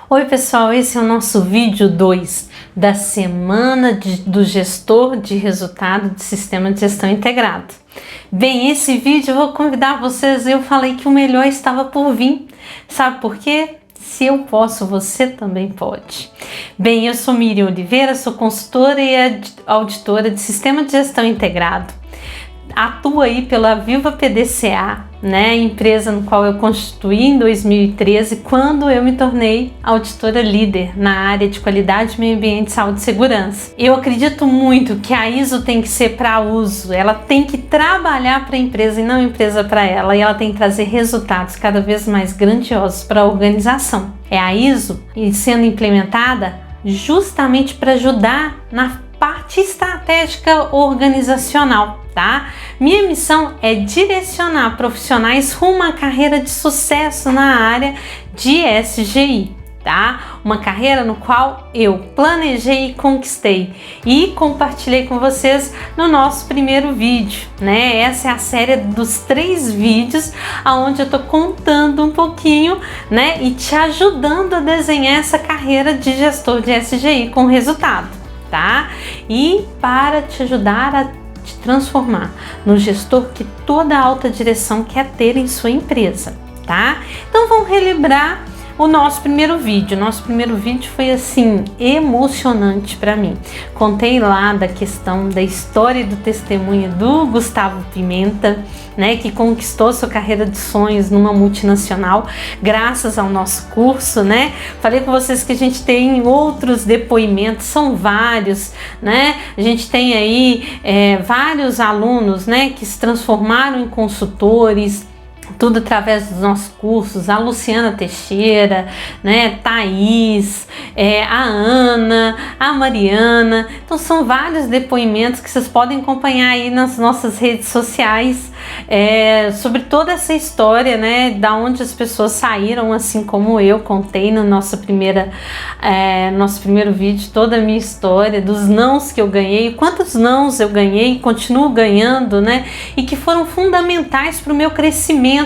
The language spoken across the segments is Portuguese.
Oi pessoal, esse é o nosso vídeo 2 da semana do gestor de resultado de sistema de gestão integrado. Bem, esse vídeo eu vou convidar vocês, eu falei que o melhor estava por vir. Sabe por quê? Se eu posso, você também pode. Bem, eu sou Miriam Oliveira, sou consultora e auditora de sistema de gestão integrado. Atuo aí pela Viva PDCA, né, empresa no qual eu constituí em 2013, quando eu me tornei auditora líder na área de qualidade, meio ambiente, saúde e segurança. Eu acredito muito que a ISO tem que ser para uso, ela tem que trabalhar para a empresa e não a empresa para ela, e ela tem que trazer resultados cada vez mais grandiosos para a organização. É a ISO sendo implementada justamente para ajudar na parte estratégica organizacional, tá? Minha missão é direcionar profissionais rumo a carreira de sucesso na área de SGI, tá? Uma carreira no qual eu planejei e conquistei e compartilhei com vocês no nosso primeiro vídeo, né? Essa é a série dos 3 vídeos onde eu tô contando um pouquinho, né? E te ajudando a desenhar essa carreira de gestor de SGI com resultado, tá? E para te ajudar a te transformar no gestor que toda a alta direção quer ter em sua empresa, tá? Então vamos relembrar o nosso primeiro vídeo. Nosso primeiro vídeo foi assim emocionante para mim. Contei lá da questão da história e do testemunho do Gustavo Pimenta, né, que conquistou sua carreira de sonhos numa multinacional graças ao nosso curso, né? Falei com vocês que a gente tem outros depoimentos, são vários, né? A gente tem aí vários alunos, né, que se transformaram em consultores, tudo através dos nossos cursos, a Luciana Teixeira, né, Thaís, a Ana, a Mariana. Então são vários depoimentos que vocês podem acompanhar aí nas nossas redes sociais, sobre toda essa história, né, da onde as pessoas saíram, assim como eu contei no nosso primeiro vídeo, toda a minha história, dos nãos que eu ganhei, quantos nãos eu ganhei e continuo ganhando, né, e que foram fundamentais para o meu crescimento.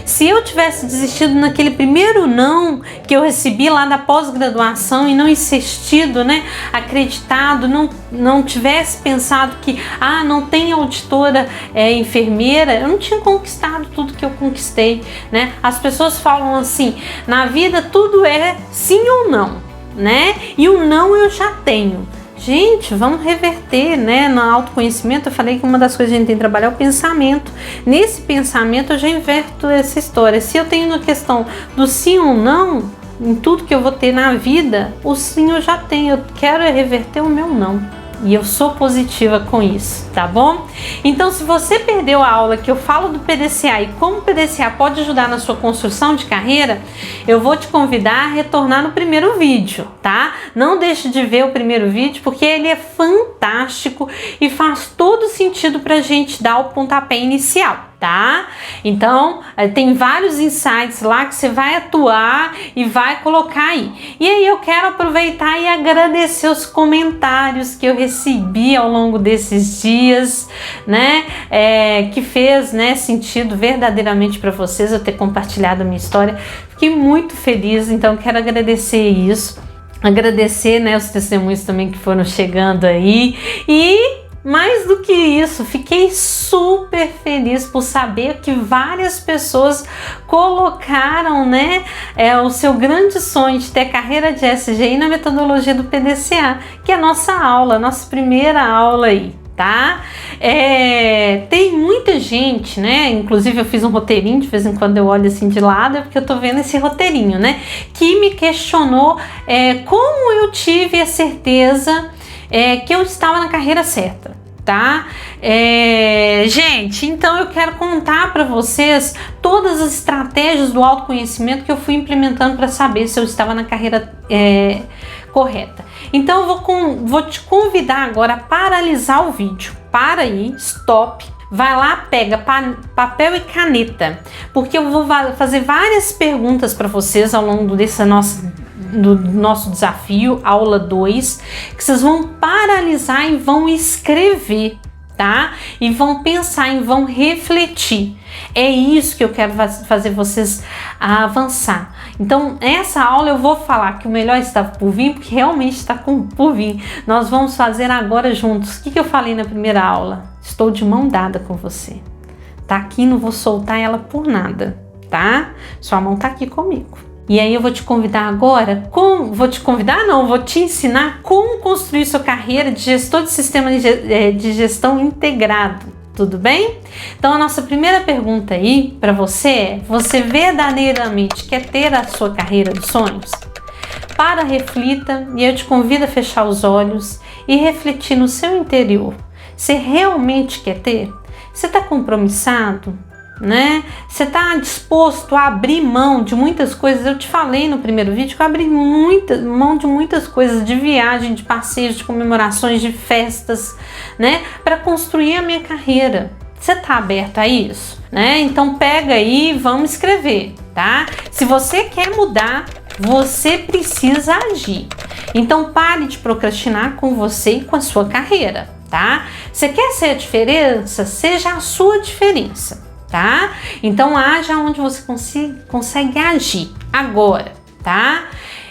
Se eu tivesse desistido naquele primeiro não que eu recebi lá da pós-graduação e não insistido, né, acreditado, não tivesse pensado que não tem auditora enfermeira, eu não tinha conquistado tudo que eu conquistei, né? As pessoas falam assim, na vida tudo é sim ou não, né? E o não eu já tenho. Gente, vamos reverter, né? No autoconhecimento, eu falei que uma das coisas que a gente tem que trabalhar é o pensamento. Nesse pensamento, eu já inverto essa história. Se eu tenho a questão do sim ou não, em tudo que eu vou ter na vida, o sim eu já tenho. Eu quero reverter o meu não. E eu sou positiva com isso, tá bom? Então, se você perdeu a aula que eu falo do PDCA e como o PDCA pode ajudar na sua construção de carreira, eu vou te convidar a retornar no primeiro vídeo, tá? Não deixe de ver o primeiro vídeo, porque ele é fantástico e faz todo sentido pra gente dar o pontapé inicial, tá? Então, tem vários insights lá que você vai atuar e vai colocar aí. E aí eu quero aproveitar e agradecer os comentários que eu recebi ao longo desses dias, né? Que fez, né, sentido verdadeiramente para vocês eu ter compartilhado a minha história. Fiquei muito feliz, então quero agradecer isso. Agradecer, né, os testemunhos também que foram chegando aí. E mais do que isso, fiquei super feliz por saber que várias pessoas colocaram, né, o seu grande sonho de ter carreira de SGI na metodologia do PDCA, que é a nossa aula, nossa primeira aula aí, tá? Tem muita gente, né, inclusive eu fiz um roteirinho, de vez em quando eu olho assim de lado, é porque eu tô vendo esse roteirinho, né, que me questionou como eu tive a certeza que eu estava na carreira certa, tá? Gente, então eu quero contar para vocês todas as estratégias do autoconhecimento que eu fui implementando para saber se eu estava na carreira correta. Então eu vou te convidar agora a paralisar o vídeo. Para aí, stop. Vai lá, pega papel e caneta, porque eu vou fazer várias perguntas para vocês ao longo do nosso desafio, aula 2, que vocês vão paralisar e vão escrever, tá? E vão pensar e vão refletir. É isso que eu quero fazer vocês avançar. Então, essa aula eu vou falar que o melhor está por vir, porque realmente está por vir. Nós vamos fazer agora juntos. O que eu falei na primeira aula? Estou de mão dada com você. Tá aqui, não vou soltar ela por nada, tá? Sua mão tá aqui comigo. E aí eu vou te convidar agora, vou te ensinar como construir sua carreira de gestor de sistema de gestão integrado, tudo bem? Então a nossa primeira pergunta aí para você é: você verdadeiramente quer ter a sua carreira dos sonhos? Para, reflita, e eu te convido a fechar os olhos e refletir no seu interior. Você realmente quer ter? Você está compromissado? Né? Você está disposto a abrir mão de muitas coisas? Eu te falei no primeiro vídeo que eu abri mão de muitas coisas, de viagem, de passeios, de comemorações, de festas, né? Para construir a minha carreira. Você está aberto a isso? Né? Então pega aí e vamos escrever, tá? Se você quer mudar, você precisa agir. Então pare de procrastinar com você e com a sua carreira, tá? Você quer ser a diferença? Seja a sua diferença. Tá? Então haja onde você consegue agir agora, tá?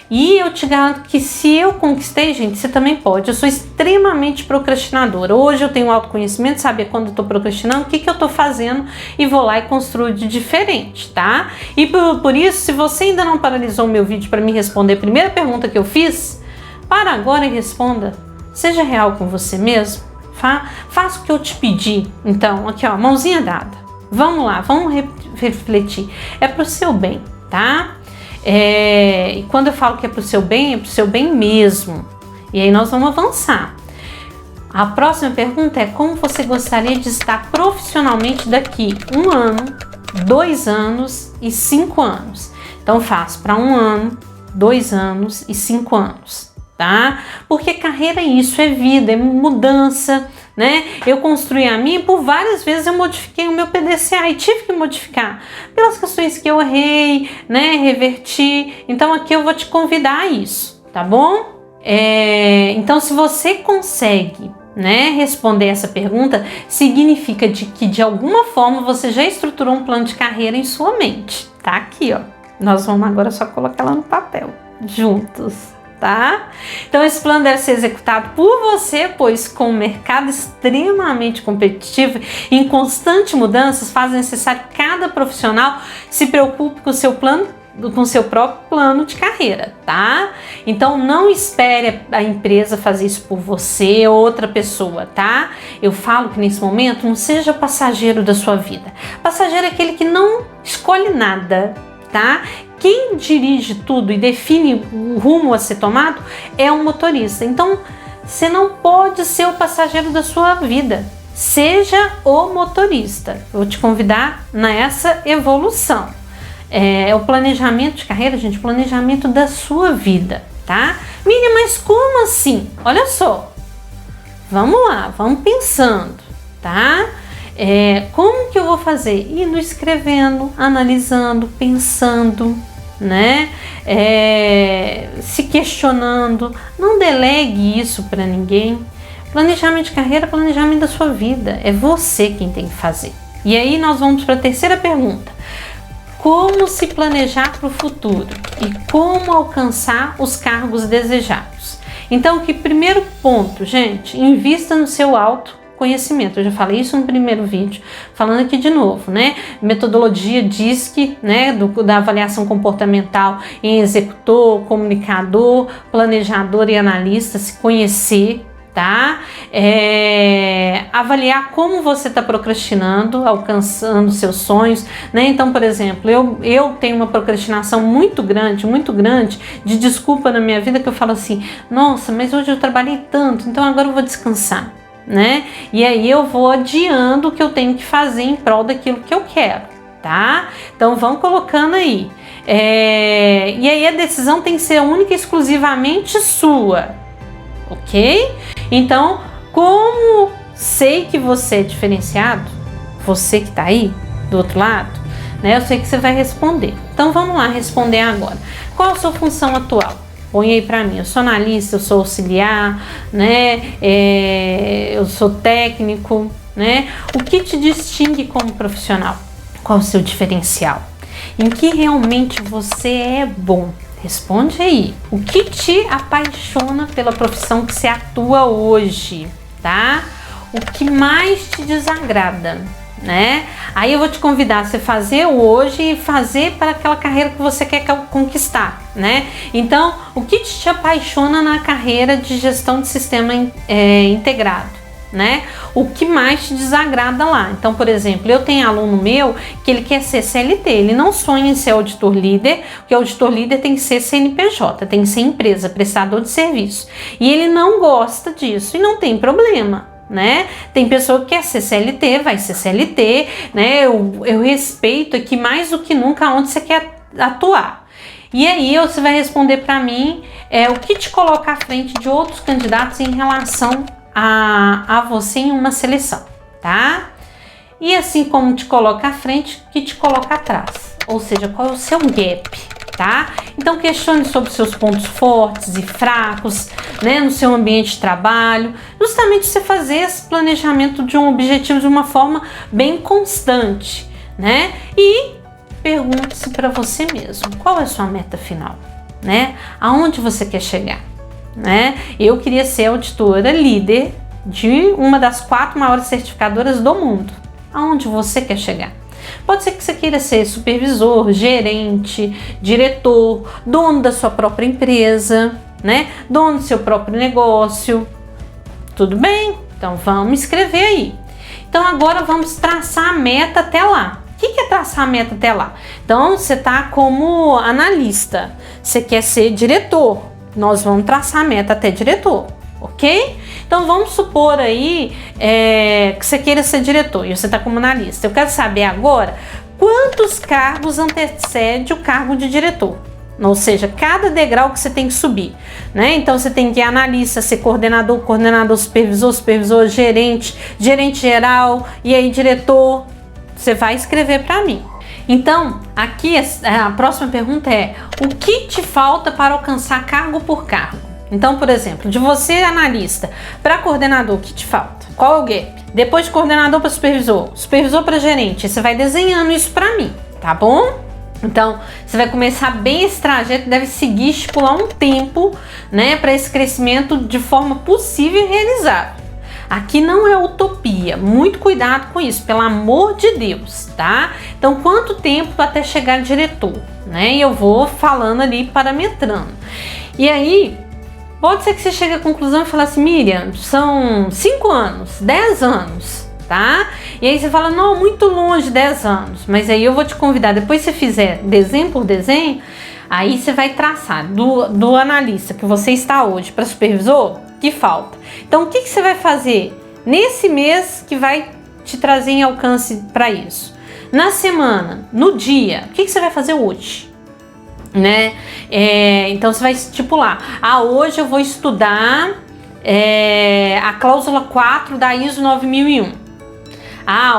E eu te garanto que se eu conquistei, gente, você também pode. Eu sou extremamente procrastinadora. Hoje eu tenho autoconhecimento, saber quando eu tô procrastinando, o que eu tô fazendo, e vou lá e construo de diferente, tá? E por isso, se você ainda não paralisou o meu vídeo para me responder a primeira pergunta que eu fiz, para agora e responda. Seja real com você mesmo. Faça o que eu te pedi. Então, aqui ó, mãozinha dada. Vamos lá, vamos refletir. É pro seu bem, tá? E quando eu falo que é pro seu bem, é pro seu bem mesmo. E aí nós vamos avançar. A próxima pergunta é: como você gostaria de estar profissionalmente daqui 1 ano, 2 anos e 5 anos? Então faço para 1 ano, 2 anos e 5 anos, tá? Porque carreira é isso, é vida, é mudança, né? Eu construí a minha e por várias vezes eu modifiquei o meu PDCA e tive que modificar pelas questões que eu errei, né? Reverti. Então aqui eu vou te convidar a isso, tá bom? Então se você consegue, né, responder essa pergunta, significa que de alguma forma você já estruturou um plano de carreira em sua mente. Tá aqui, ó. Nós vamos agora só colocar ela no papel, juntos. Tá? Então esse plano deve ser executado por você, pois com o mercado extremamente competitivo e em constante mudanças, faz necessário que cada profissional se preocupe com o seu plano, com o seu próprio plano de carreira, tá? Então não espere a empresa fazer isso por você ou outra pessoa, tá? Eu falo que nesse momento não seja passageiro da sua vida. Passageiro é aquele que não escolhe nada, tá? Quem dirige tudo e define o rumo a ser tomado é o motorista. Então, você não pode ser o passageiro da sua vida. Seja o motorista. Eu vou te convidar nessa evolução. É o planejamento de carreira, gente, planejamento da sua vida, tá? Miriam, mas como assim? Olha só. Vamos lá, vamos pensando, tá? Como que eu vou fazer? Indo escrevendo, analisando, pensando, né? Se questionando. Não delegue isso para ninguém. Planejamento de carreira, planejamento da sua vida. É você quem tem que fazer. E aí nós vamos para a terceira pergunta. Como se planejar para o futuro e como alcançar os cargos desejados? Então, que primeiro ponto, gente, invista no seu autoconhecimento. Eu já falei isso no primeiro vídeo, falando aqui de novo, né? Metodologia DISC, né? Da avaliação comportamental em executor, comunicador, planejador e analista, se conhecer, tá? Avaliar como você está procrastinando, alcançando seus sonhos, né? Então, por exemplo, eu tenho uma procrastinação muito grande de desculpa na minha vida, que eu falo assim: nossa, mas hoje eu trabalhei tanto, então agora eu vou descansar, né? E aí eu vou adiando o que eu tenho que fazer em prol daquilo que eu quero, tá? Então vão colocando aí. E aí a decisão tem que ser única e exclusivamente sua, ok? Então, como sei que você é diferenciado, você que tá aí do outro lado, né? Eu sei que você vai responder. Então vamos lá responder agora. Qual a sua função atual? Põe aí para mim, eu sou analista, eu sou auxiliar, né? Eu sou técnico, né? O que te distingue como profissional? Qual o seu diferencial? Em que realmente você é bom? Responde aí. O que te apaixona pela profissão que você atua hoje, tá? O que mais te desagrada, né? Aí eu vou te convidar a você fazer o hoje e fazer para aquela carreira que você quer conquistar, né? Então, o que te apaixona na carreira de gestão de sistema integrado? Né? O que mais te desagrada lá. Então, por exemplo, eu tenho aluno meu que ele quer ser CLT, ele não sonha em ser auditor líder, porque auditor líder tem que ser CNPJ, tem que ser empresa, prestador de serviço. E ele não gosta disso e não tem problema, né? Tem pessoa que quer ser CLT, vai ser CLT, né? Eu respeito aqui mais do que nunca onde você quer atuar. E aí você vai responder para mim o que te coloca à frente de outros candidatos em relação a você em uma seleção, tá? E assim como te coloca à frente, que te coloca atrás, ou seja, qual é o seu gap, tá? Então questione sobre seus pontos fortes e fracos, né, no seu ambiente de trabalho, justamente você fazer esse planejamento de um objetivo de uma forma bem constante, né? E pergunte-se para você mesmo, qual é a sua meta final, né? Aonde você quer chegar? Né? Eu queria ser auditora líder de uma das 4 maiores certificadoras do mundo. Aonde você quer chegar? Pode ser que você queira ser supervisor, gerente, diretor, dono da sua própria empresa, né? Dono do seu próprio negócio. Tudo bem? Então vamos escrever aí. Então agora vamos traçar a meta até lá. O que é traçar a meta até lá? Então você está como analista, você quer ser diretor. Nós vamos traçar a meta até diretor, ok? Então vamos supor aí que você queira ser diretor e você está como analista. Eu quero saber agora quantos cargos antecede o cargo de diretor. Ou seja, cada degrau que você tem que subir, né? Então você tem que ir analista, ser coordenador, coordenador, supervisor, supervisor, gerente, gerente geral e aí diretor. Você vai escrever para mim. Então, aqui a próxima pergunta é: o que te falta para alcançar cargo por cargo? Então, por exemplo, de você analista para coordenador, o que te falta? Qual é o gap? Depois de coordenador para supervisor, supervisor para gerente, você vai desenhando isso para mim, tá bom? Então, você vai começar bem esse trajeto, deve seguir, estipular um tempo, né, para esse crescimento de forma possível e realizável. Aqui não é utopia, muito cuidado com isso, pelo amor de Deus, tá? Então, quanto tempo até chegar diretor, né? E eu vou falando ali, parametrando. E aí, pode ser que você chegue à conclusão e fale assim: Miriam, são 5 anos, 10 anos, tá? E aí você fala: não, muito longe, 10 anos. Mas aí eu vou te convidar, depois que você fizer desenho por desenho, aí você vai traçar do analista que você está hoje para supervisor, que falta. Então, o que você vai fazer nesse mês que vai te trazer em alcance para isso? Na semana, no dia, o que você vai fazer hoje? Né? Então, você vai estipular: hoje eu vou estudar a cláusula 4 da ISO 9001.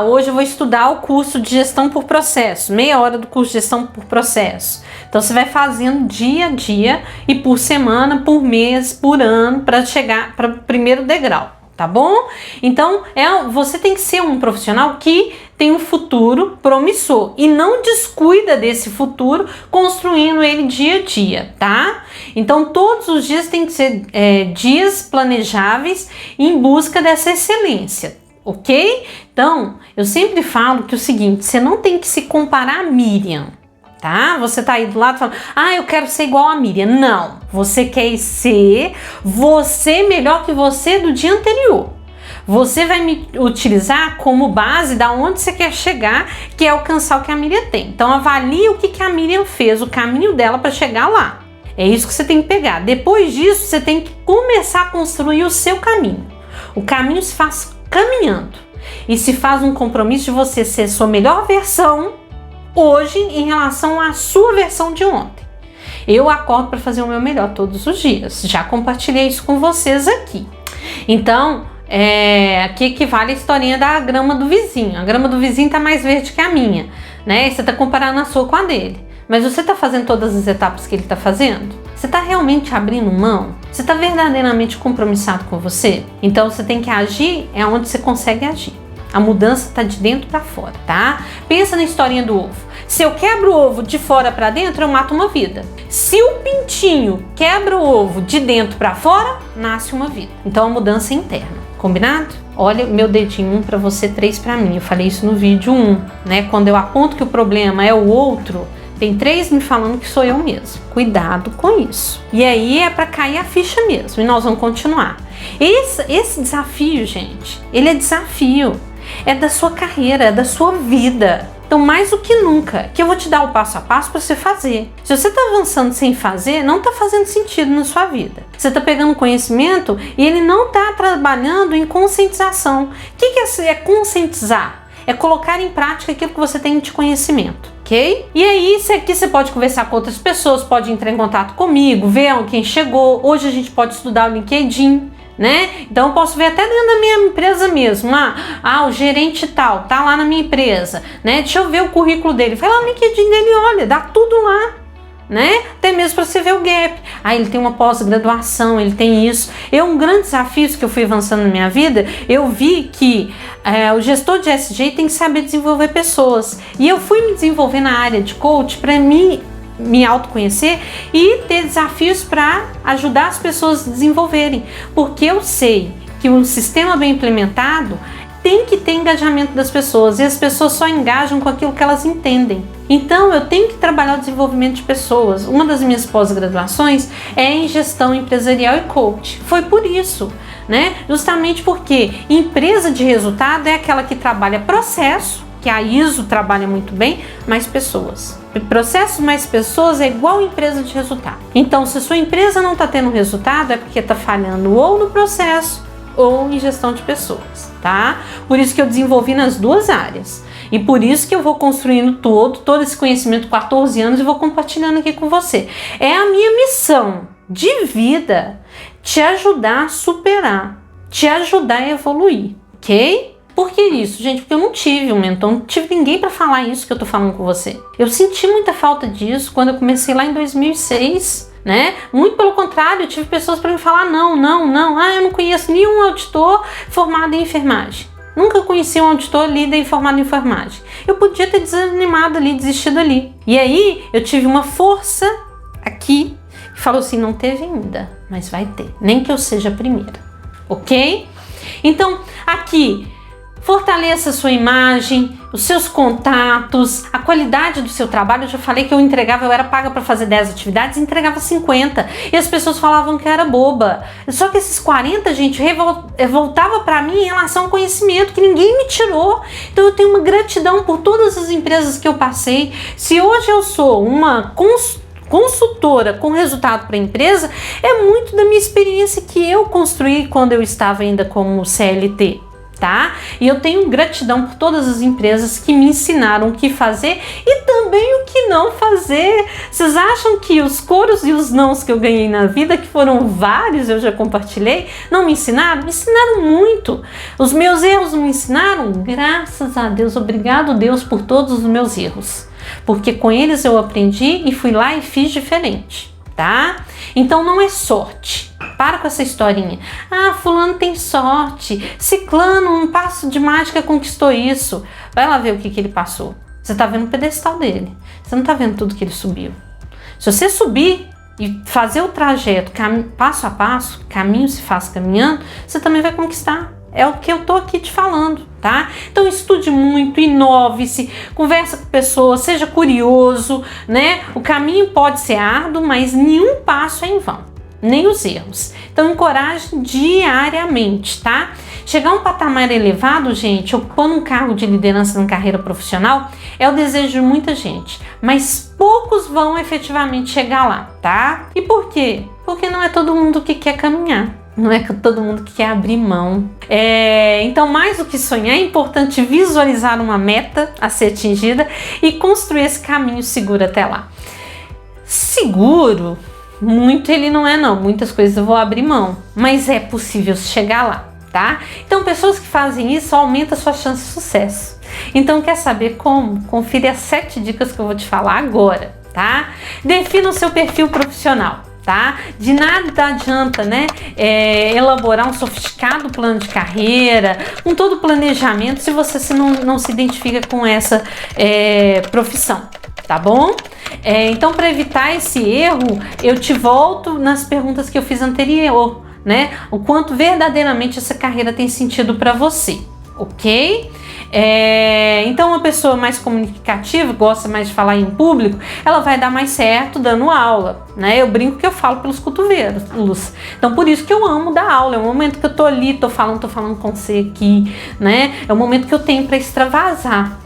Hoje eu vou estudar o curso de gestão por processo, meia hora do curso de gestão por processo. Então você vai fazendo dia a dia e por semana, por mês, por ano, para chegar para o primeiro degrau, tá bom? Então você tem que ser um profissional que tem um futuro promissor e não descuida desse futuro construindo ele dia a dia, tá? Então todos os dias tem que ser dias planejáveis em busca dessa excelência. Ok? Então, eu sempre falo que é o seguinte: você não tem que se comparar a Miriam, tá? Você tá aí do lado falando: eu quero ser igual a Miriam. Não, você quer ser você melhor que você do dia anterior. Você vai me utilizar como base da onde você quer chegar, que é alcançar o que a Miriam tem. Então, avalie o que a Miriam fez, o caminho dela para chegar lá. É isso que você tem que pegar. Depois disso, você tem que começar a construir o seu caminho. O caminho se faz caminhando e se faz um compromisso de você ser sua melhor versão hoje em relação à sua versão de ontem. Eu acordo para fazer o meu melhor todos os dias, já compartilhei isso com vocês aqui. Então, aqui equivale a historinha da grama do vizinho. A grama do vizinho tá mais verde que a minha, né? Você tá comparando a sua com a dele, mas você tá fazendo todas as etapas que ele tá fazendo? Você está realmente abrindo mão? Você está verdadeiramente compromissado com você? Então você tem que agir onde você consegue agir. A mudança está de dentro para fora, tá? Pensa na historinha do ovo. Se eu quebro o ovo de fora para dentro, eu mato uma vida. Se o pintinho quebra o ovo de dentro para fora, nasce uma vida. Então a mudança é interna. Combinado? Olha, meu dedinho, 1 para você, 3 para mim. Eu falei isso no vídeo 1, né? Quando eu aponto que o problema é o outro, tem 3 me falando que sou eu mesmo. Cuidado com isso. E aí é para cair a ficha mesmo. E nós vamos continuar. Esse desafio, gente, ele é desafio. É da sua carreira, é da sua vida. Então, mais do que nunca, que eu vou te dar o passo a passo para você fazer. Se você está avançando sem fazer, não está fazendo sentido na sua vida. Você está pegando conhecimento e ele não está trabalhando em conscientização. O que é conscientizar? É colocar em prática aquilo que você tem de conhecimento, ok? E aí, aqui você pode conversar com outras pessoas, pode entrar em contato comigo, ver quem chegou. Hoje a gente pode estudar o LinkedIn, né? Então eu posso ver até dentro da minha empresa mesmo, o gerente tal, tá lá na minha empresa, né? Deixa eu ver o currículo dele, vai lá no LinkedIn dele, olha, dá tudo lá, né? Até mesmo para você ver o gap. Ele tem uma pós-graduação, ele tem isso. Um grande desafio que eu fui avançando na minha vida, eu vi que o gestor de SG tem que saber desenvolver pessoas. E eu fui me desenvolver na área de coach para me autoconhecer e ter desafios para ajudar as pessoas a desenvolverem, porque eu sei que um sistema bem implementado tem que ter engajamento das pessoas e as pessoas só engajam com aquilo que elas entendem. Então eu tenho que trabalhar o desenvolvimento de pessoas. Uma das minhas pós-graduações é em gestão empresarial e coach. Foi por isso, né? Justamente porque empresa de resultado é aquela que trabalha processo, que a ISO trabalha muito bem, mais pessoas. Processo mais pessoas é igual empresa de resultado. Então, se sua empresa não está tendo resultado, é porque está falhando ou no processo ou em gestão de pessoas, tá? Por isso que eu desenvolvi nas duas áreas. E por isso que eu vou construindo todo esse conhecimento, 14 anos, e vou compartilhando aqui com você. É a minha missão de vida te ajudar a superar, te ajudar a evoluir, ok? Por que isso, gente? Porque eu não tive um mentor, não tive ninguém para falar isso que eu tô falando com você. Eu senti muita falta disso quando eu comecei lá em 2006, né? Muito pelo contrário, eu tive pessoas para me falar não, eu não conheço nenhum auditor formado em enfermagem. Nunca conheci um auditor líder formado em enfermagem. Eu podia ter desanimado ali, desistido ali. E aí, eu tive uma força aqui que falou assim, não teve ainda, mas vai ter. Nem que eu seja a primeira, ok? Então, aqui, fortaleça a sua imagem, os seus contatos, a qualidade do seu trabalho. Eu já falei que eu era paga para fazer 10 atividades e entregava 50. E as pessoas falavam que eu era boba. Só que esses 40, gente, voltava para mim em relação ao conhecimento que ninguém me tirou. Então eu tenho uma gratidão por todas as empresas que eu passei. Se hoje eu sou uma consultora com resultado para a empresa, é muito da minha experiência que eu construí quando eu estava ainda como CLT. Tá? E eu tenho gratidão por todas as empresas que me ensinaram o que fazer e também o que não fazer. Vocês acham que os coros e os nãos que eu ganhei na vida, que foram vários, eu já compartilhei, não me ensinaram? Me ensinaram muito. Os meus erros não me ensinaram? Graças a Deus, obrigado Deus por todos os meus erros, porque com eles eu aprendi e fui lá e fiz diferente, tá? Então não é sorte. Para com essa historinha. Fulano tem sorte. Ciclano, um passo de mágica conquistou isso. Vai lá ver o que ele passou. Você tá vendo o pedestal dele. Você não tá vendo tudo que ele subiu. Se você subir e fazer o trajeto passo a passo, caminho se faz caminhando, você também vai conquistar. É o que eu tô aqui te falando, tá? Então estude muito, inove-se, conversa com pessoas, seja curioso, né? O caminho pode ser árduo, mas nenhum passo é em vão. Nem os erros. Então encoraje diariamente, tá? Chegar a um patamar elevado, gente, ocupando um cargo de liderança na carreira profissional, é o desejo de muita gente, mas poucos vão efetivamente chegar lá, tá? E por quê? Porque não é todo mundo que quer caminhar. Não é todo mundo que quer abrir mão. Então, mais do que sonhar, é importante visualizar uma meta a ser atingida e construir esse caminho seguro até lá. Seguro? Muito ele não é não, muitas coisas eu vou abrir mão, mas é possível chegar lá, tá? Então pessoas que fazem isso aumentam a sua chance de sucesso. Então quer saber como? Confira as 7 dicas que eu vou te falar agora, tá? Defina o seu perfil profissional. tá? De nada adianta, né, elaborar um sofisticado plano de carreira, com todo o planejamento, se você não se identifica com essa profissão, tá bom? Então, para evitar esse erro, eu te volto nas perguntas que eu fiz anterior, né? O quanto verdadeiramente essa carreira tem sentido para você, ok? Então, uma pessoa mais comunicativa, gosta mais de falar em público, ela vai dar mais certo dando aula, né? Eu brinco que eu falo pelos cotovelos. Então, por isso que eu amo dar aula. É o momento que eu tô ali, tô falando com você aqui, né? É o momento que eu tenho para extravasar.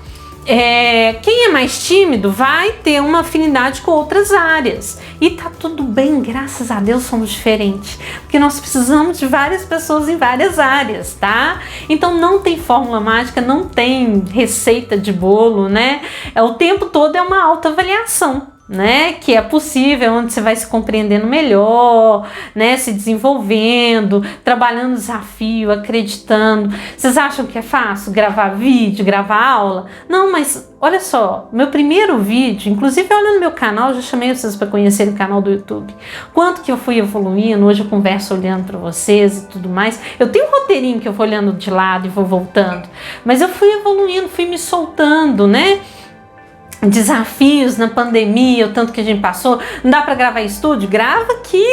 Quem é mais tímido vai ter uma afinidade com outras áreas e tá tudo bem, graças a Deus somos diferentes, porque nós precisamos de várias pessoas em várias áreas, tá? Então não tem fórmula mágica, não tem receita de bolo, né? O tempo todo é uma autoavaliação, né, que é possível, onde você vai se compreendendo melhor, né, se desenvolvendo, trabalhando desafio, acreditando. Vocês acham que é fácil gravar vídeo, gravar aula? Não, mas olha só, meu primeiro vídeo, inclusive olha no meu canal, eu já chamei vocês para conhecer o canal do YouTube. Quanto que eu fui evoluindo, hoje eu converso olhando para vocês e tudo mais. Eu tenho um roteirinho que eu vou olhando de lado e vou voltando, mas eu fui evoluindo, fui me soltando, né? Desafios na pandemia, o tanto que a gente passou, não dá para gravar em estúdio? Grava aqui,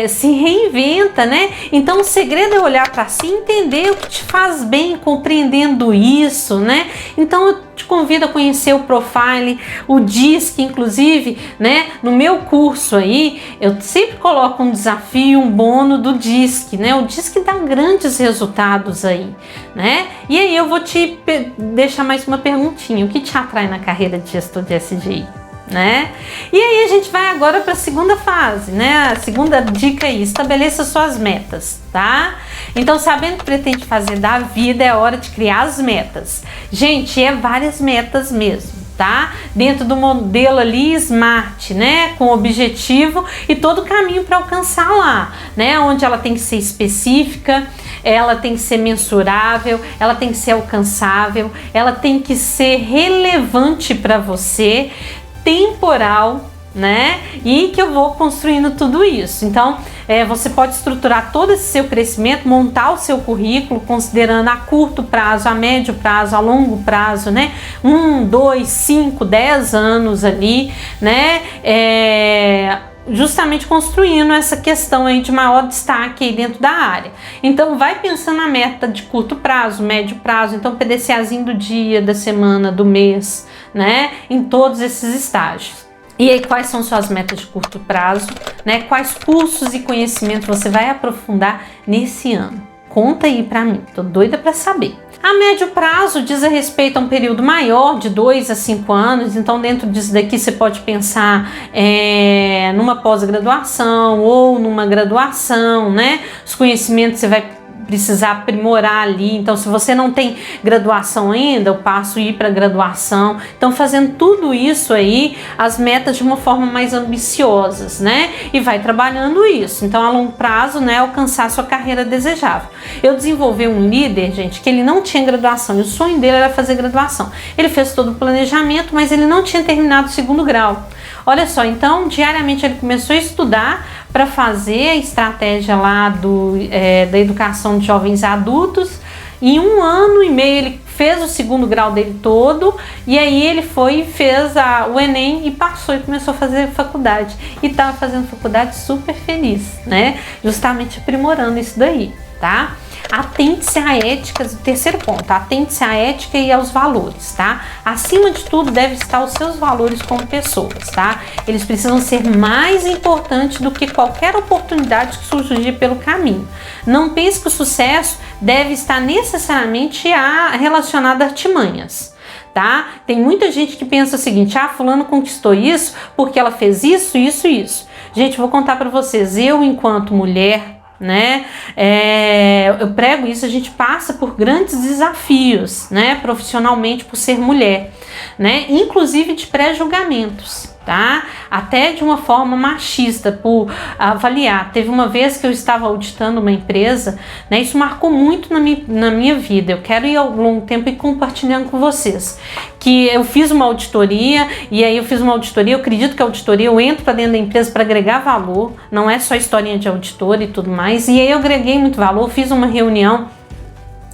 se reinventa, né? Então o segredo é olhar para si e entender o que te faz bem, compreendendo isso, né? Então eu te convido a conhecer o Profile, o DISC, inclusive, né? No meu curso aí, eu sempre coloco um desafio, um bônus do DISC, né? O DISC dá grandes resultados aí, né? E aí eu vou te deixar mais uma perguntinha, o que te atrai na carreira de gestor de SGI, né? E aí a gente vai agora para a segunda fase, né? A segunda dica aí, estabeleça suas metas, tá? Então, sabendo o que pretende fazer da vida, é hora de criar as metas. Gente, várias metas mesmo, tá? Dentro do modelo ali SMART, né? Com objetivo e todo o caminho para alcançar lá, né? Onde ela tem que ser específica, ela tem que ser mensurável, ela tem que ser alcançável, ela tem que ser relevante para você, temporal, né? E que eu vou construindo tudo isso. Então, você pode estruturar todo esse seu crescimento, montar o seu currículo, considerando a curto prazo, a médio prazo, a longo prazo, né? 1, 2, 5, 10 anos ali, né? Justamente construindo essa questão aí de maior destaque aí dentro da área. Então vai pensando na meta de curto prazo, médio prazo, então PDCAzinho do dia, da semana, do mês, né? Em todos esses estágios. E aí, quais são suas metas de curto prazo, né? Quais cursos e conhecimento você vai aprofundar nesse ano? Conta aí pra mim, tô doida pra saber. A médio prazo diz a respeito a um período maior, de 2 a 5 anos, então dentro disso daqui você pode pensar numa pós-graduação ou numa graduação, né? Os conhecimentos você vai precisar aprimorar ali, então se você não tem graduação ainda, eu passo a ir para graduação. Então fazendo tudo isso aí, as metas de uma forma mais ambiciosas, né? E vai trabalhando isso. Então a longo prazo, né, alcançar a sua carreira desejável. Eu desenvolvi um líder, gente, que ele não tinha graduação, e o sonho dele era fazer graduação. Ele fez todo o planejamento, mas ele não tinha terminado o 2º grau. Olha só, então diariamente ele começou a estudar para fazer a estratégia lá da educação de jovens adultos. Em 1 ano e meio ele fez o 2º grau dele todo, e aí ele foi e fez o Enem e passou e começou a fazer faculdade. E estava fazendo faculdade super feliz, né? Justamente aprimorando isso daí, tá? Atente-se à ética, o 3º ponto, atente-se à ética e aos valores, tá? Acima de tudo deve estar os seus valores como pessoas, tá? Eles precisam ser mais importantes do que qualquer oportunidade que surgir pelo caminho. Não pense que o sucesso deve estar necessariamente relacionado a artimanhas, tá? Tem muita gente que pensa o seguinte: fulano conquistou isso porque ela fez isso, isso, isso. Gente, vou contar para vocês, eu enquanto mulher, né, eu prego isso, a gente passa por grandes desafios, né, profissionalmente, por ser mulher, né, inclusive de pré-julgamentos, tá? Até de uma forma machista, por avaliar. Teve uma vez que eu estava auditando uma empresa, né? Isso marcou muito na minha vida. Eu quero ir ao longo do tempo e compartilhando com vocês. Que eu fiz uma auditoria, e aí eu acredito que a auditoria, eu entro para dentro da empresa para agregar valor, não é só historinha de auditor e tudo mais, e aí eu agreguei muito valor, fiz uma reunião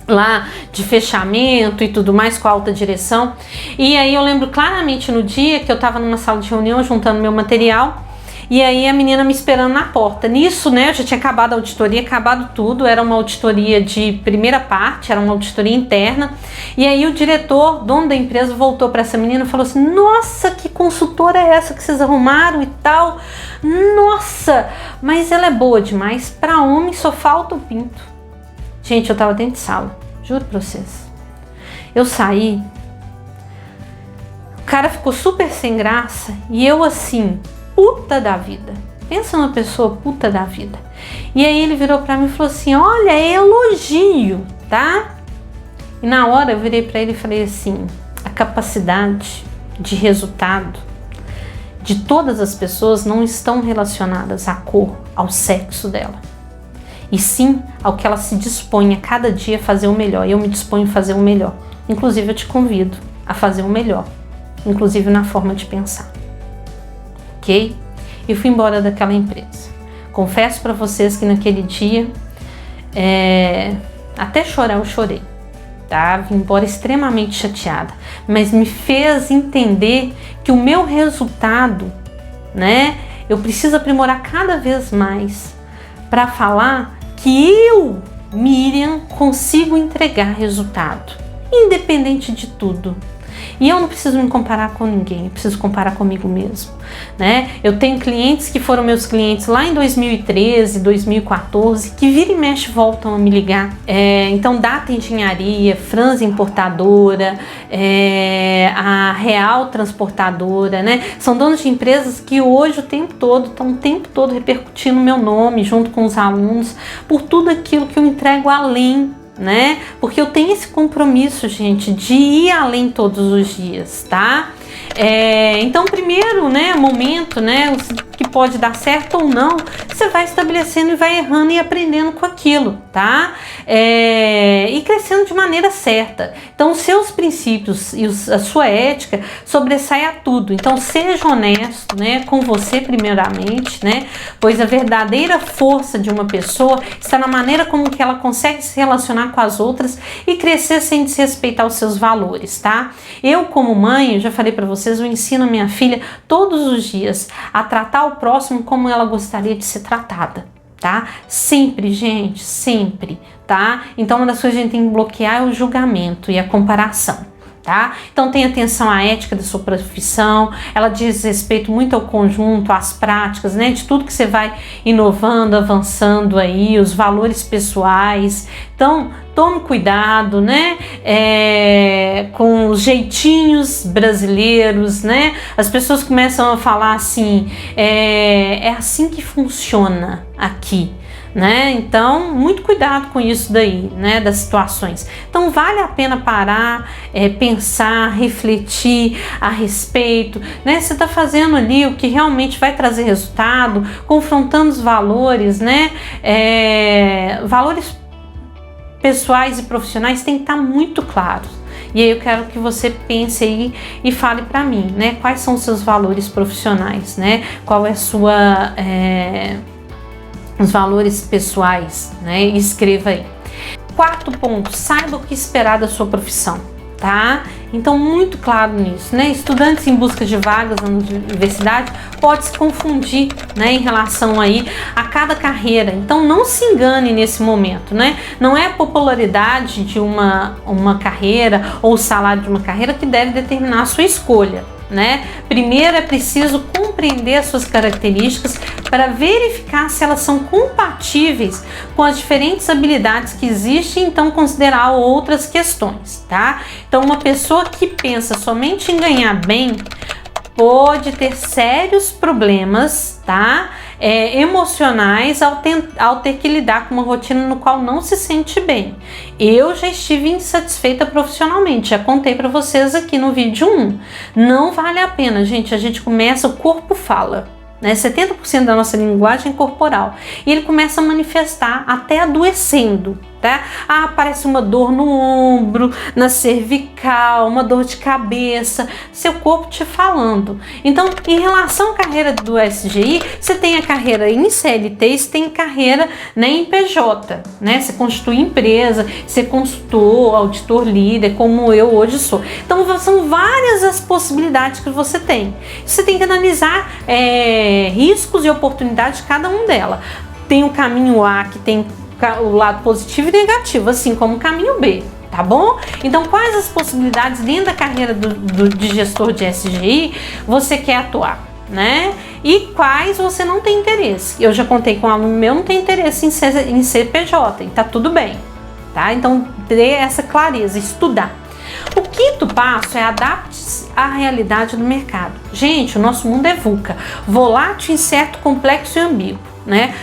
lá de fechamento e tudo mais com a alta direção, e aí eu lembro claramente no dia que eu estava numa sala de reunião juntando meu material, e aí a menina me esperando na porta. Nisso, né, eu já tinha acabado a auditoria, acabado tudo, era uma auditoria de primeira parte, era uma auditoria interna, e aí o diretor, dono da empresa, voltou para essa menina e falou assim: nossa, que consultora é essa que vocês arrumaram e tal, nossa, mas ela é boa demais, para homem só falta o pinto. Gente, eu tava dentro de sala, juro pra vocês. Eu saí, o cara ficou super sem graça e eu assim, puta da vida. Pensa numa pessoa puta da vida. E aí ele virou pra mim e falou assim: olha, é elogio, tá? E na hora eu virei pra ele e falei assim: a capacidade de resultado de todas as pessoas não estão relacionadas à cor, ao sexo dela, e sim ao que ela se dispõe a cada dia a fazer o melhor. E eu me disponho a fazer o melhor. Inclusive eu te convido a fazer o melhor, inclusive na forma de pensar. Ok? E fui embora daquela empresa. Confesso para vocês que naquele dia, até chorar eu chorei, tá? Vim embora extremamente chateada, mas me fez entender que o meu resultado, né? Eu preciso aprimorar cada vez mais para falar que eu, Miriam, consigo entregar resultado, independente de tudo. E eu não preciso me comparar com ninguém, eu preciso comparar comigo mesmo, né? Eu tenho clientes que foram meus clientes lá em 2013, 2014, que vira e mexe voltam a me ligar. Então, Data Engenharia, Franz Importadora, a Real Transportadora, né? São donos de empresas que hoje estão o tempo todo repercutindo meu nome junto com os alunos por tudo aquilo que eu entrego além, né? Porque eu tenho esse compromisso, gente, de ir além todos os dias, tá? Então, primeiro, né, momento, né, que pode dar certo ou não, você vai estabelecendo e vai errando e aprendendo com aquilo, tá? E crescendo de maneira certa. Então, os seus princípios e a sua ética sobressai a tudo. Então, seja honesto, né, com você primeiramente, né? Pois a verdadeira força de uma pessoa está na maneira como que ela consegue se relacionar com as outras e crescer sem desrespeitar os seus valores, tá? Eu, como mãe, eu já falei para vocês, eu ensino a minha filha todos os dias a tratar o próximo como ela gostaria de ser tratada, tá? Sempre, gente, sempre, tá? Então, uma das coisas que a gente tem que bloquear é o julgamento e a comparação, tá? Então, tenha atenção à ética da sua profissão, ela diz respeito muito ao conjunto, às práticas, né? De tudo que você vai inovando, avançando aí, os valores pessoais. Então, tome cuidado, né? Com os jeitinhos brasileiros, né? As pessoas começam a falar assim, é assim que funciona aqui, né? Então, muito cuidado com isso daí, né? Das situações. Então, vale a pena parar, pensar, refletir a respeito, né? Você está fazendo ali o que realmente vai trazer resultado, confrontando os valores, né? Valores pessoais e profissionais têm que estar muito claros. E aí eu quero que você pense aí e fale para mim, né? Quais são os seus valores profissionais, né? Qual é a sua... os valores pessoais, né? E escreva aí. Quarto ponto, saiba o que esperar da sua profissão, tá? Então, muito claro nisso, né? Estudantes em busca de vagas na universidade pode se confundir, né, em relação aí a cada carreira. Então, não se engane nesse momento, né? Não é a popularidade de uma carreira ou o salário de uma carreira que deve determinar a sua escolha, né? Primeiro é preciso compreender as suas características para verificar se elas são compatíveis com as diferentes habilidades que existem, então considerar outras questões, tá? Então, uma pessoa que pensa somente em ganhar bem, pode ter sérios problemas, tá? Emocionais ao ter que lidar com uma rotina no qual não se sente bem. Eu já estive insatisfeita profissionalmente, já contei para vocês aqui no vídeo 1. Não vale a pena, gente. A gente começa, o corpo fala, né? 70% da nossa linguagem é corporal e ele começa a manifestar até adoecendo, tá? Aparece uma dor no ombro, na cervical, uma dor de cabeça, seu corpo te falando. Então, em relação à carreira do SGI, você tem a carreira em CLT, você tem carreira, né, em PJ, né? Você constitui empresa, você consultor, auditor líder, como eu hoje sou. Então, são várias as possibilidades que você tem. Você tem que analisar riscos e oportunidades de cada um delas. Tem o caminho A, que tem o lado positivo e negativo, assim como o caminho B, tá bom? Então, quais as possibilidades dentro da carreira de gestor de SGI você quer atuar, né? E quais você não tem interesse? Eu já contei com um aluno meu, não tem interesse em ser PJ, e tá tudo bem, tá? Então, ter essa clareza, estudar. O quinto passo é adapte-se à realidade do mercado. Gente, o nosso mundo é VUCA, volátil, incerto, complexo e ambíguo, né?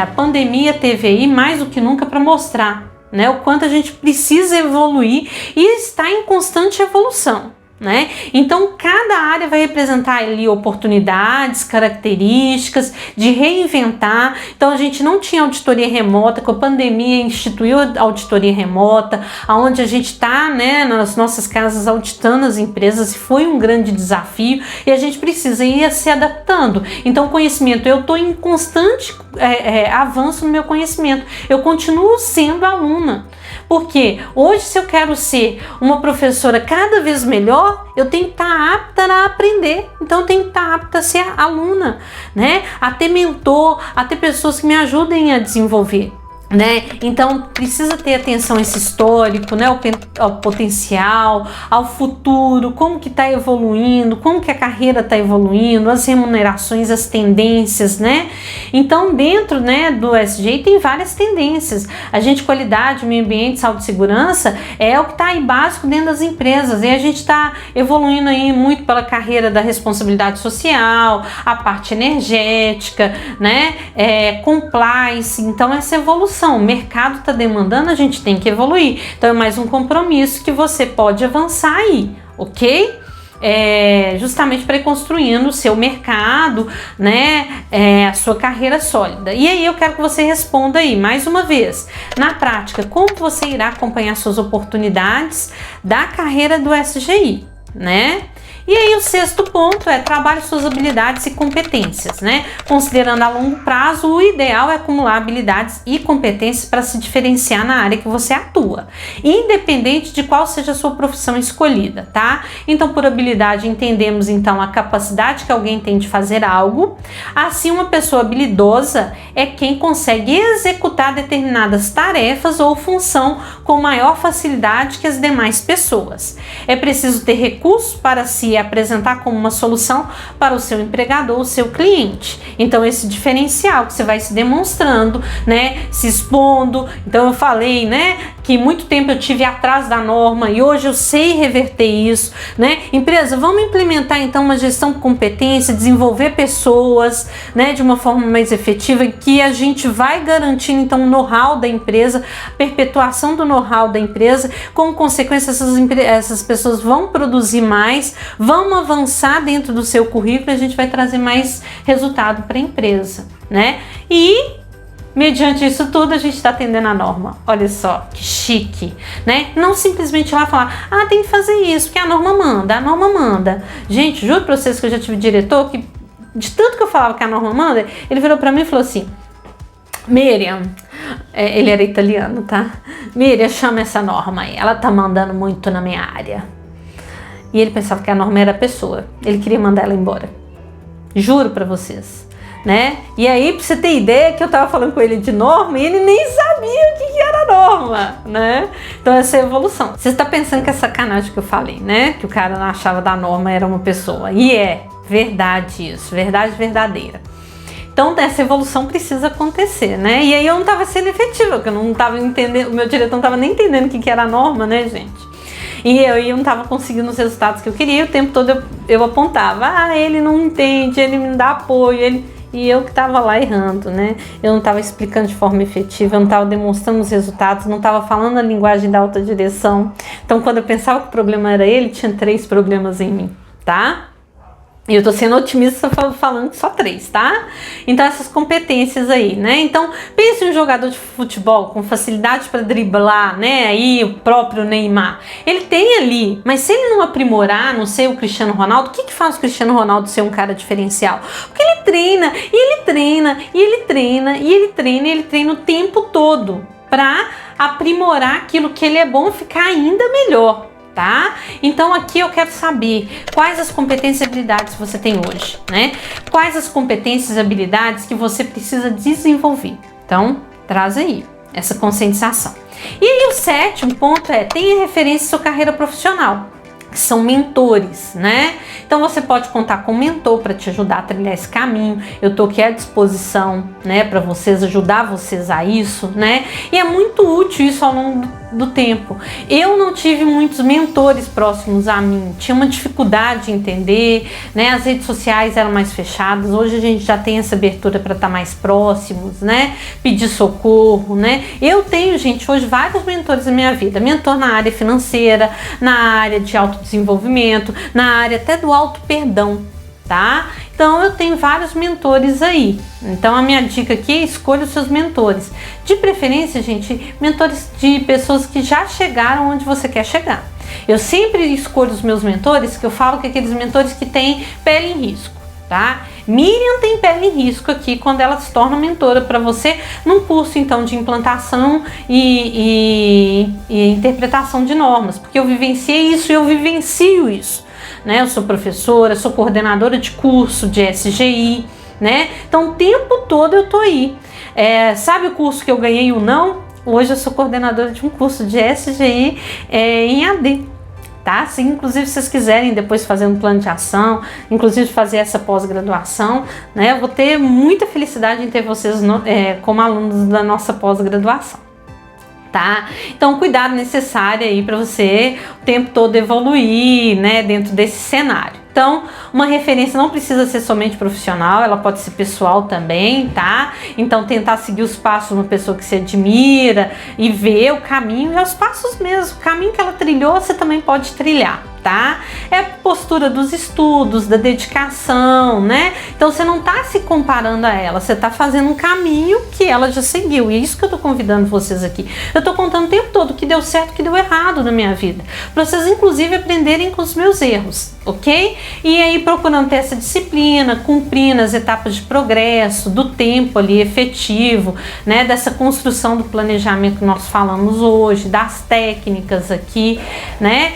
A pandemia teve aí mais do que nunca para mostrar, né, o quanto a gente precisa evoluir e está em constante evolução, né? Então, cada área vai representar ali oportunidades, características de reinventar. Então, a gente não tinha auditoria remota, com a pandemia instituiu a auditoria remota, onde a gente está, né, nas nossas casas auditando as empresas, e foi um grande desafio e a gente precisa ir se adaptando. Então, conhecimento, eu estou em constante avanço no meu conhecimento, eu continuo sendo aluna. Porque hoje, se eu quero ser uma professora cada vez melhor, eu tenho que estar apta a aprender. Então, eu tenho que estar apta a ser aluna, né? A ter mentor, a ter pessoas que me ajudem a desenvolver, né? Então, precisa ter atenção a esse histórico, né? Ao potencial, ao futuro, como que está evoluindo, como que a carreira está evoluindo, as remunerações, as tendências, né? Então, dentro, né, do SGI tem várias tendências. Qualidade, meio ambiente, saúde e segurança é o que está aí básico dentro das empresas, e a gente está evoluindo aí muito pela carreira da responsabilidade social, a parte energética, né? Compliance. Então, essa evolução, o mercado está demandando, a gente tem que evoluir. Então, é mais um compromisso que você pode avançar aí, ok? Justamente para ir construindo o seu mercado, né, a sua carreira sólida. E aí eu quero que você responda aí, mais uma vez, na prática, como você irá acompanhar suas oportunidades da carreira do SGI, né? E aí o sexto ponto é trabalhe suas habilidades e competências, né? Considerando a longo prazo, o ideal é acumular habilidades e competências para se diferenciar na área que você atua, independente de qual seja a sua profissão escolhida, tá? Então, por habilidade, entendemos então a capacidade que alguém tem de fazer algo. Assim, uma pessoa habilidosa é quem consegue executar determinadas tarefas ou função com maior facilidade que as demais pessoas. É preciso ter recursos para se apresentar como uma solução para o seu empregador, o seu cliente. Então, esse diferencial que você vai se demonstrando, né, se expondo. Então, eu falei, né, que muito tempo eu tive atrás da norma e hoje eu sei reverter isso, né? Empresa, vamos implementar então uma gestão com competência, desenvolver pessoas, né, de uma forma mais efetiva, que a gente vai garantindo então o know-how da empresa, a perpetuação do know-how da empresa. Como consequência, essas pessoas vão produzir mais, vão avançar dentro do seu currículo, e a gente vai trazer mais resultado para a empresa, né? E mediante isso tudo, a gente está atendendo a norma. Olha só, que chique, né? Não simplesmente ir lá falar, tem que fazer isso, porque a norma manda. Gente, juro para vocês que eu já tive diretor que, de tanto que eu falava que a norma manda, ele virou para mim e falou assim, Miriam, ele era italiano, tá? Miriam, chama essa norma aí, ela tá mandando muito na minha área. E ele pensava que a norma era a pessoa, ele queria mandar ela embora. Juro para vocês. Né? E aí, pra você ter ideia, que eu tava falando com ele de norma e ele nem sabia o que era norma, né? Então, essa é a evolução. Você está pensando que é sacanagem que eu falei, né? Que o cara não achava da norma era uma pessoa. E é verdade isso, verdade verdadeira. Então, essa evolução precisa acontecer, né? E aí eu não tava sendo efetiva, porque eu não tava entendendo, o meu diretor não tava nem entendendo o que era a norma, né, gente? E eu não estava conseguindo os resultados que eu queria, e o tempo todo eu apontava, ele não entende, ele me dá apoio, e eu que estava lá errando, né? Eu não estava explicando de forma efetiva, eu não estava demonstrando os resultados, não estava falando a linguagem da alta direção. Então, quando eu pensava que o problema era ele, tinha 3 problemas em mim, tá? E eu tô sendo otimista falando que só 3, tá? Então, essas competências aí, né? Então, pense em um jogador de futebol com facilidade para driblar, né? Aí, o próprio Neymar. Ele tem ali, mas se ele não aprimorar, não ser o Cristiano Ronaldo, o que faz o Cristiano Ronaldo ser um cara diferencial? Porque ele treina, e ele treina, e ele treina, e ele treina, e ele treina o tempo todo para aprimorar aquilo que ele é bom, ficar ainda melhor. Tá? Então aqui eu quero saber quais as competências e habilidades você tem hoje, né? Quais as competências e habilidades que você precisa desenvolver. Então, traz aí essa conscientização. E aí o 7º ponto é: tenha referência à sua carreira profissional, que são mentores, né? Então você pode contar com um mentor para te ajudar a trilhar esse caminho. Eu tô aqui à disposição, né, para vocês, ajudar vocês a isso, né? E é muito útil isso ao longo do tempo. Eu não tive muitos mentores próximos a mim, tinha uma dificuldade em entender, né? As redes sociais eram mais fechadas. Hoje a gente já tem essa abertura para estar mais próximos, né? Pedir socorro, né? Eu tenho, gente, hoje vários mentores na minha vida. Mentor na área financeira, na área de autodesenvolvimento, na área até do auto-perdão, tá? Então eu tenho vários mentores aí. Então a minha dica aqui é: escolha os seus mentores. De preferência, gente, mentores de pessoas que já chegaram onde você quer chegar. Eu sempre escolho os meus mentores, que eu falo que aqueles mentores que têm pele em risco, tá? Miriam tem pele em risco aqui quando ela se torna mentora para você num curso então de implantação e interpretação de normas, porque eu vivenciei isso e eu vivencio isso, né? Eu sou professora, sou coordenadora de curso de SGI, né? Então o tempo todo eu tô aí. Sabe o curso que eu ganhei ou não? Hoje eu sou coordenadora de um curso de SGI em AD. Tá? Se inclusive vocês quiserem depois fazer um plano de ação, inclusive fazer essa pós-graduação, né? Eu vou ter muita felicidade em ter vocês como alunos da nossa pós-graduação. Tá? Então, cuidado necessário aí para você o tempo todo evoluir, né, dentro desse cenário. Então, uma referência não precisa ser somente profissional, ela pode ser pessoal também, tá? Então, tentar seguir os passos de uma pessoa que você admira e ver o caminho, e os passos mesmo, o caminho que ela trilhou, você também pode trilhar, tá? É a postura dos estudos, da dedicação, né? Então, você não tá se comparando a ela, você tá fazendo um caminho que ela já seguiu, e é isso que eu tô convidando vocês aqui. Eu tô contando o tempo todo o que deu certo, o que deu errado na minha vida, para vocês, inclusive, aprenderem com os meus erros, ok? E aí procurando ter essa disciplina, cumprindo as etapas de progresso, do tempo ali efetivo, né, dessa construção do planejamento que nós falamos hoje, das técnicas aqui, né,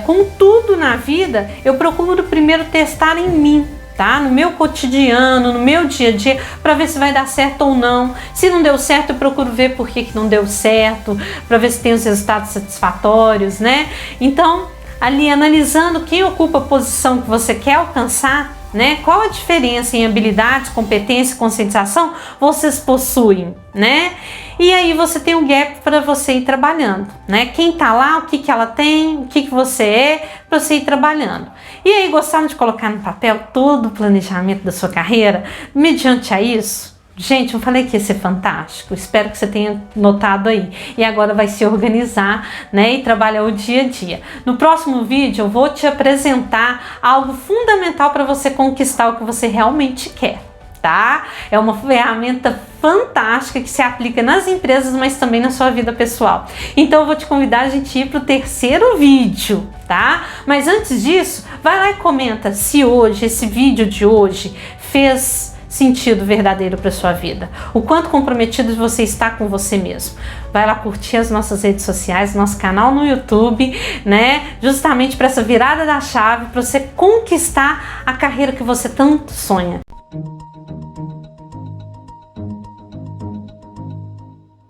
com tudo na vida, eu procuro primeiro testar em mim, tá? No meu cotidiano, no meu dia a dia, para ver se vai dar certo ou não. Se não deu certo, eu procuro ver por que não deu certo, para ver se tem os resultados satisfatórios, né? Então, ali analisando quem ocupa a posição que você quer alcançar, né? Qual a diferença em habilidades, competência e conscientização vocês possuem, né? E aí você tem um gap para você ir trabalhando, né? Quem tá lá, o que que ela tem, o que que você é, para você ir trabalhando. E aí, gostaram de colocar no papel todo o planejamento da sua carreira mediante a isso? Gente, eu falei que ia ser fantástico, espero que você tenha notado aí. E agora vai se organizar, né, e trabalhar o dia a dia. No próximo vídeo eu vou te apresentar algo fundamental para você conquistar o que você realmente quer, tá? É uma ferramenta fantástica que se aplica nas empresas, mas também na sua vida pessoal. Então eu vou te convidar a gente ir para o 3º vídeo, tá? Mas antes disso, vai lá e comenta se hoje, esse vídeo de hoje, fez sentido verdadeiro para sua vida, o quanto comprometido você está com você mesmo. Vai lá curtir as nossas redes sociais, nosso canal no YouTube, né? Justamente para essa virada da chave, para você conquistar a carreira que você tanto sonha.